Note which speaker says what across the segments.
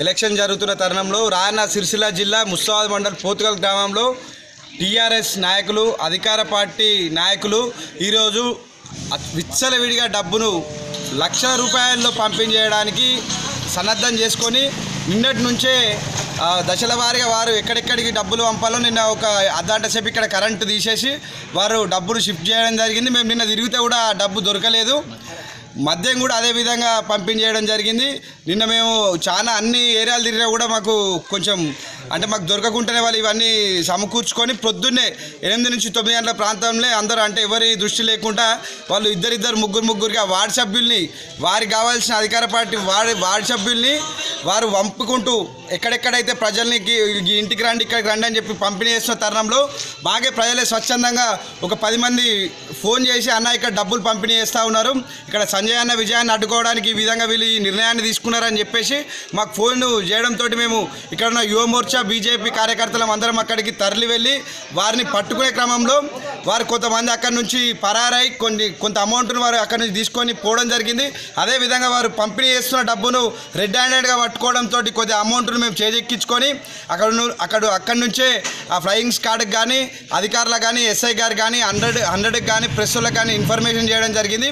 Speaker 1: Election జరుగుతున్న తరుణంలో రాయన్న సిరిసిల్ల జిల్లా ముస్తాబాద్ మండల్ పోతుగల్ గ్రామంలో టీఆర్ఎస్ నాయకులు అధికార పార్టీ నాయకులు ఈరోజు విచ్చలవిడిగా డబ్బును లక్షల రూపాయల్లో పంపిణీ చేయడానికి సన్నద్ధం చేసుకొని నిన్నటి నుంచే దశల వారీగా వారు ఎక్కడెక్కడికి డబ్బులు పంపాలో నిన్న ఒక అర్ధగంట సేపు ఇక్కడ కరెంటు తీసేసి వారు డబ్బులు షిఫ్ట్ చేయడం జరిగింది. మేము నిన్న తిరిగితే కూడా డబ్బు దొరకలేదు. మద్యం కూడా అదే విధంగా పంపిణీ చేయడం జరిగింది. నిన్న మేము చాలా అన్ని ఏరియాలు తిరిగినా కూడా మాకు కొంచెం అంటే మాకు దొరకకుంటేనే వాళ్ళు ఇవన్నీ సమకూర్చుకొని పొద్దున్నే 8 నుంచి 9 గంటల ప్రాంతంలో అందరూ అంటే ఎవరి దృష్టి లేకుండా వాళ్ళు ఇద్దరిద్దరు ముగ్గురుగా వార్డు సభ్యుల్ని వారికి కావాల్సిన అధికార పార్టీ వార్డు సభ్యుల్ని వారు వంపుకుంటూ ఎక్కడెక్కడైతే ప్రజల్ని ఇంటికి రండి ఇక్కడికి రండి అని చెప్పి పంపిణీ చేస్తున్న తరుణంలో బాగా ప్రజలే స్వచ్ఛందంగా ఒక 10 మంది ఫోన్ చేసి అన్న ఇక్కడ డబ్బులు పంపిణీ చేస్తూ ఉన్నారు, ఇక్కడ సంజయ్ అన్న విజయాన్ని అడ్డుకోవడానికి ఈ విధంగా వీళ్ళు ఈ నిర్ణయాన్ని తీసుకున్నారని చెప్పేసి మాకు ఫోన్ చేయడంతో మేము ఇక్కడ ఉన్న యువ మోర్చా బీజేపీ కార్యకర్తలం అందరం అక్కడికి తరలి వెళ్ళి వారిని పట్టుకునే క్రమంలో వారు కొంతమంది అక్కడి నుంచి పరారై కొంత అమౌంట్ను వారు అక్కడి నుంచి తీసుకొని పోవడం జరిగింది. అదేవిధంగా వారు పంపిణీ చేస్తున్న డబ్బును రెడ్ హ్యాండెడ్గా పట్టుకోవడంతో కొద్ది అమౌంట్ను మేము చేజెక్కించుకొని అక్కడి నుంచే ఆ ఫ్లయింగ్ స్క్వాడ్కి కానీ అధికారులకు కానీ ఎస్ఐ గారు కానీ 100కి కానీ ప్రెస్లకు కానీ ఇన్ఫర్మేషన్ చేయడం జరిగింది.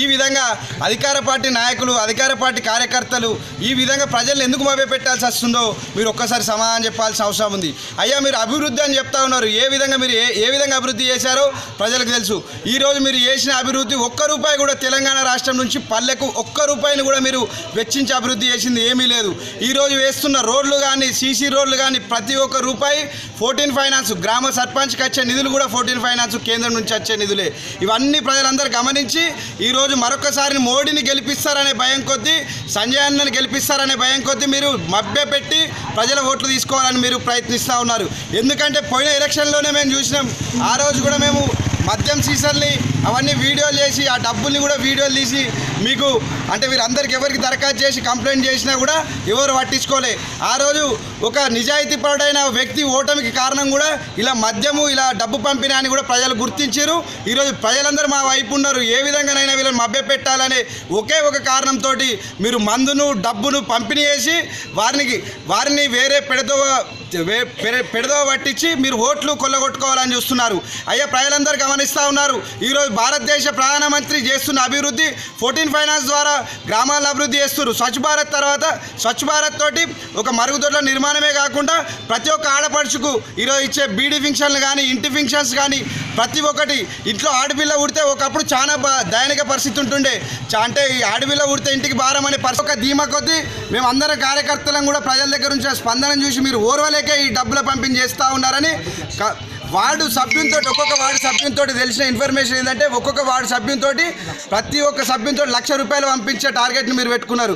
Speaker 1: ఈ విధంగా అధికార పార్టీ నాయకులు అధికార పార్టీ కార్యకర్తలు ఈ విధంగా ప్రజలను ఎందుకు మభ్యపెట్టాల్సి వస్తుందో మీరు ఒక్కసారి సమాధానం చెప్పాల్సిన అవసరం ఉంది. అయ్యా మీరు అభివృద్ధి అని చెప్తా ఉన్నారు, ఏ విధంగా మీరు ఏ విధంగా అభివృద్ధి చేశారో ప్రజలకు తెలుసు. ఈరోజు మీరు చేసిన అభివృద్ధి ఒక్క రూపాయి కూడా తెలంగాణ రాష్ట్రం నుంచి పల్లెకు ఒక్క రూపాయిని కూడా మీరు వెచ్చించి అభివృద్ధి చేసింది ఏమీ లేదు. ఈరోజు వేస్తున్న రోడ్లు కానీ సీసీ రోడ్లు కానీ ప్రతి ఒక్క రూపాయి 14 ఫైనాన్స్ గ్రామ సర్పంచ్కి వచ్చే నిధులు కూడా 14 ఫైనాన్స్ కేంద్రం నుంచి వచ్చే నిధులే. ఇవన్నీ ప్రజలందరూ గమనించి ఈరోజు మరొకసారి మోడీని గెలిపిస్తారనే భయం కొద్దీ సంజయ్ అన్నని గెలిపిస్తారనే భయం కొద్దీ మీరు మభ్యపెట్టి ప్రజల ఓట్లు తీసుకోవాలని మీరు ప్రయత్నిస్తూ ఉన్నారు. ఎందుకంటే పోయిన ఎలక్షన్లోనే మేము చూసినాం. ఆ రోజు కూడా మేము మద్యం సీసాల్ని అవన్నీ వీడియోలు చేసి ఆ డబ్బుల్ని కూడా వీడియోలు తీసి మీకు అంటే వీరందరికీ ఎవరికి దరఖాస్తు చేసి కంప్లైంట్ చేసినా కూడా ఎవరు పట్టించుకోలే. ఆ రోజు ఒక నిజాయితీ పరుడైన వ్యక్తి ఓటమికి కారణం కూడా ఇలా మద్యము ఇలా డబ్బు పంపిణీ అని కూడా ప్రజలు గుర్తించారు. ఈరోజు ప్రజలందరూ మా వైపు ఉన్నారు. ఏ విధంగానైనా వీళ్ళని మభ్యపెట్టాలనే ఒకే ఒక కారణంతో మీరు మందును డబ్బును పంపిణీ చేసి వారిని వేరే పెడదో పట్టించి మీరు ఓట్లు కొల్లగొట్టుకోవాలని చూస్తున్నారు. అయ్యా ప్రజలందరూ గమనిస్తూ ఉన్నారు. ఈరోజు భారతదేశ ప్రధానమంత్రి చేస్తున్న అభివృద్ధి 14 ఫైనాన్స్ ద్వారా గ్రామాలను అభివృద్ధి చేస్తున్నారు. స్వచ్ఛ భారత్ తర్వాత స్వచ్ఛ భారత్ తోటి ఒక మరుగుదొడ్ల నిర్మాణమే కాకుండా ప్రతి ఒక్క ఆడపడుచుకు ఈరోజు ఇచ్చే బీడీ ఫంక్షన్లు కానీ ఇంటి ఫంక్షన్స్ కానీ ప్రతి ఒక్కటి ఇంట్లో ఆడపిల్ల ఉడితే ఒకప్పుడు చాలా దయనీయ పరిస్థితి ఉంటుండే. అంటే ఈ ఆడపిల్ల ఉడితే ఇంటికి భారం అనే పరిస్థితి ఒక ధీమా కొద్దీ మేము అందరం కార్యకర్తలను కూడా ప్రజల దగ్గర నుంచి స్పందన చూసి మీరు ఓర్వలేకే ఈ డబ్బుల పంపిణీ చేస్తూ ఉన్నారని వార్డు సభ్యునితో ఒక్కొక్క వార్డు సభ్యునితో తెలిసిన ఇన్ఫర్మేషన్ ఏంటంటే ఒక్కొక్క వార్డు సభ్యునితో ప్రతి ఒక్క సభ్యునితో ₹1,00,000 పంపించే టార్గెట్ని మీరు పెట్టుకున్నారు.